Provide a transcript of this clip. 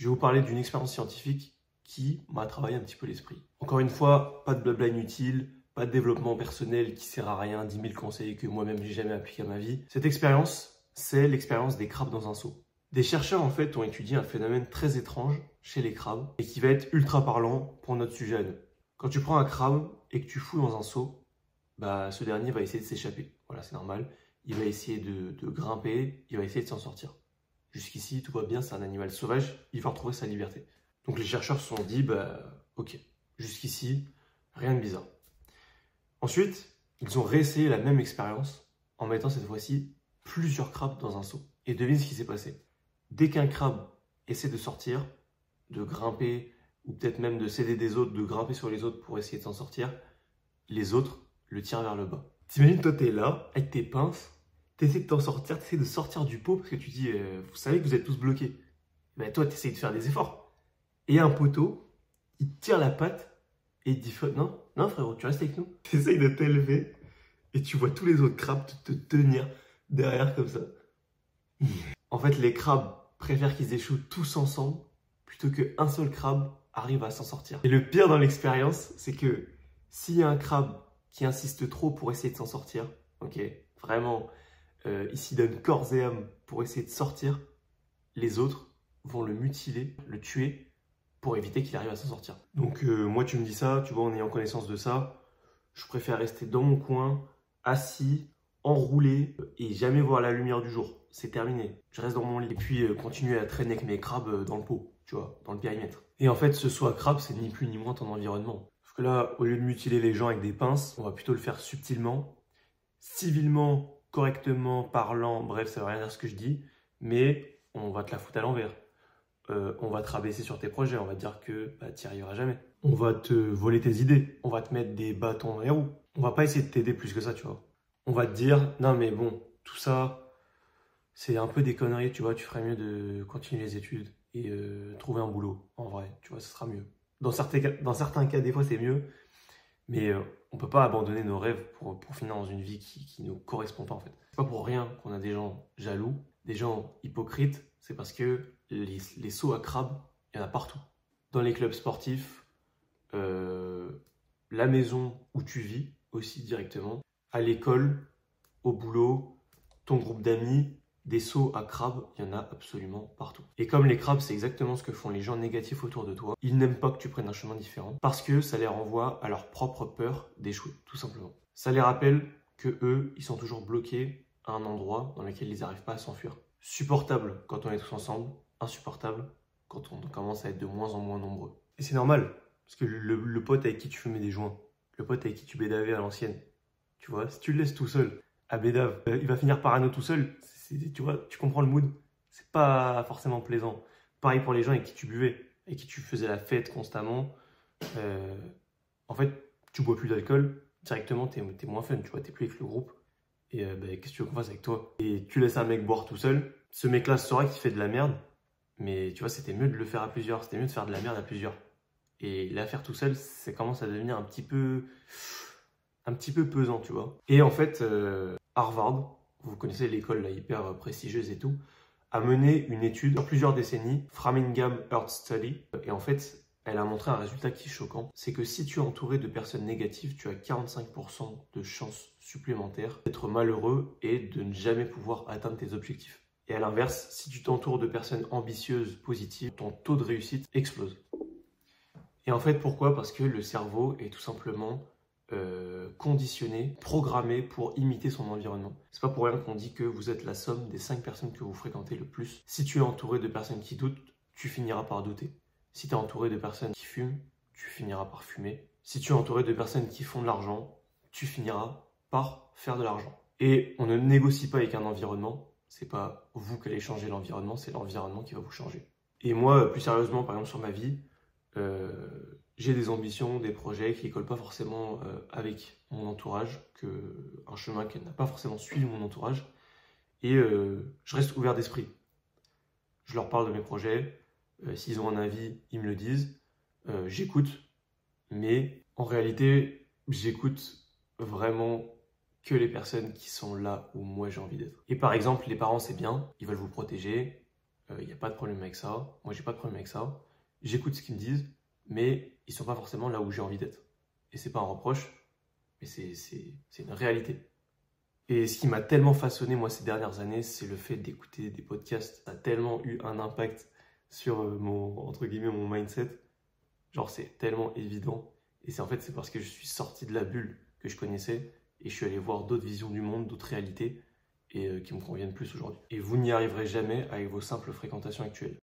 je vais vous parler d'une expérience scientifique qui m'a travaillé un petit peu l'esprit. Encore une fois, pas de blabla inutile, pas de développement personnel qui sert à rien, 10 000 conseils que moi-même j'ai jamais appliqué à ma vie. Cette expérience, c'est l'expérience des crabes dans un seau. Des chercheurs en fait ont étudié un phénomène très étrange chez les crabes et qui va être ultra parlant pour notre sujet à nous. Quand tu prends un crabe et que tu fous dans un seau, ce dernier va essayer de s'échapper. Voilà, c'est normal. Il va essayer de grimper, il va essayer de s'en sortir. Jusqu'ici, tout va bien, c'est un animal sauvage, il va retrouver sa liberté. Donc les chercheurs se sont dit, ok, jusqu'ici, rien de bizarre. Ensuite, ils ont réessayé la même expérience en mettant cette fois-ci plusieurs crabes dans un seau. Et devine ce qui s'est passé. Dès qu'un crabe essaie de sortir, de grimper, ou peut-être même de s'aider des autres, de grimper sur les autres pour essayer de s'en sortir, les autres le tirent vers le bas. T'imagines, toi, t'es là, avec tes pinces, t'essaies de t'en sortir, t'essaies de sortir du pot parce que tu dis, vous savez que vous êtes tous bloqués. Toi, t'essaies de faire des efforts. Et un poteau, il te tire la patte et il te dit, non frérot, tu restes avec nous. T'essayes de t'élever et tu vois tous les autres crabes te tenir derrière comme ça. En fait, les crabes préfèrent qu'ils échouent tous ensemble plutôt qu'un seul crabe arrive à s'en sortir. Et le pire dans l'expérience, c'est que s'il y a un crabe qui insiste trop pour essayer de s'en sortir, ok, vraiment, il s'y donne corps et âme pour essayer de sortir, les autres vont le mutiler, le tuer pour éviter qu'il arrive à s'en sortir. Donc moi, tu me dis ça, tu vois, en ayant connaissance de ça, je préfère rester dans mon coin, assis, enroulé et jamais voir la lumière du jour. C'est terminé. Je reste dans mon lit et puis continuer à traîner avec mes crabes dans le pot, tu vois, dans le périmètre. Et en fait, ce saut à crabes, c'est ni plus ni moins ton environnement. Parce que là, au lieu de mutiler les gens avec des pinces, on va plutôt le faire subtilement, civilement, correctement, parlant, bref, ça veut rien dire ce que je dis, mais on va te la foutre à l'envers. On va te rabaisser sur tes projets, on va te dire que tu n'y arriveras jamais. On va te voler tes idées, on va te mettre des bâtons dans les roues. On va pas essayer de t'aider plus que ça, tu vois. On va te dire, non mais bon, tout ça, c'est un peu des conneries, tu vois, tu ferais mieux de continuer les études et trouver un boulot, en vrai, tu vois, ce sera mieux. Dans certains cas, des fois, c'est mieux, mais on peut pas abandonner nos rêves pour finir dans une vie qui nous correspond pas, en fait. C'est pas pour rien qu'on a des gens jaloux, des gens hypocrites, c'est parce que les sauts à crabes, il y en a partout. Dans les clubs sportifs, la maison où tu vis aussi directement, à l'école, au boulot, ton groupe d'amis, des sauts à crabes, il y en a absolument partout. Et comme les crabes, c'est exactement ce que font les gens négatifs autour de toi, ils n'aiment pas que tu prennes un chemin différent parce que ça les renvoie à leur propre peur d'échouer, tout simplement. Ça les rappelle que eux, ils sont toujours bloqués à un endroit dans lequel ils n'arrivent pas à s'enfuir. Supportable quand on est tous ensemble, insupportable quand on commence à être de moins en moins nombreux. Et c'est normal, parce que le pote avec qui tu fumais des joints, le pote avec qui tu bédavais à l'ancienne, tu vois, si tu le laisses tout seul à bédave, il va finir parano tout seul, tu vois, tu comprends le mood, c'est pas forcément plaisant. Pareil pour les gens avec qui tu buvais, avec qui tu faisais la fête constamment, en fait, tu bois plus d'alcool, directement t'es moins fun, tu vois, t'es plus avec le groupe. Et qu'est-ce que tu veux qu'on fasse avec toi? Et tu laisses un mec boire tout seul. Ce mec-là saura qu'il fait de la merde. Mais tu vois, c'était mieux de le faire à plusieurs. C'était mieux de faire de la merde à plusieurs. Et la faire tout seul, ça commence à devenir un petit peu pesant, tu vois. Et en fait, Harvard, vous connaissez l'école là, hyper prestigieuse et tout, a mené une étude sur plusieurs décennies, Framingham Earth Study. Et en fait, elle a montré un résultat qui est choquant. C'est que si tu es entouré de personnes négatives, tu as 45% de chances supplémentaires d'être malheureux et de ne jamais pouvoir atteindre tes objectifs. Et à l'inverse, si tu t'entoures de personnes ambitieuses, positives, ton taux de réussite explose. Et en fait, pourquoi? Parce que le cerveau est tout simplement conditionné, programmé pour imiter son environnement. C'est pas pour rien qu'on dit que vous êtes la somme des 5 personnes que vous fréquentez le plus. Si tu es entouré de personnes qui doutent, tu finiras par douter. Si tu es entouré de personnes qui fument, tu finiras par fumer. Si tu es entouré de personnes qui font de l'argent, tu finiras par faire de l'argent. Et on ne négocie pas avec un environnement. C'est pas vous qui allez changer l'environnement, c'est l'environnement qui va vous changer. Et moi, plus sérieusement, par exemple sur ma vie, j'ai des ambitions, des projets qui ne collent pas forcément avec mon entourage, un chemin qui n'a pas forcément suivi mon entourage. Et je reste ouvert d'esprit. Je leur parle de mes projets. S'ils ont un avis, ils me le disent. J'écoute. Mais en réalité, j'écoute vraiment que les personnes qui sont là où moi j'ai envie d'être. Et par exemple, les parents, c'est bien. Ils veulent vous protéger. Il n'y a pas de problème avec ça. Moi, j'ai pas de problème avec ça. J'écoute ce qu'ils me disent, mais ils sont pas forcément là où j'ai envie d'être. Et c'est pas un reproche, mais c'est une réalité. Et ce qui m'a tellement façonné, moi, ces dernières années, c'est le fait d'écouter des podcasts. Ça a tellement eu un impact sur entre guillemets, mon mindset. Genre, c'est tellement évident. Et c'est parce que je suis sorti de la bulle que je connaissais et je suis allé voir d'autres visions du monde, d'autres réalités et qui me conviennent plus aujourd'hui. Et vous n'y arriverez jamais avec vos simples fréquentations actuelles.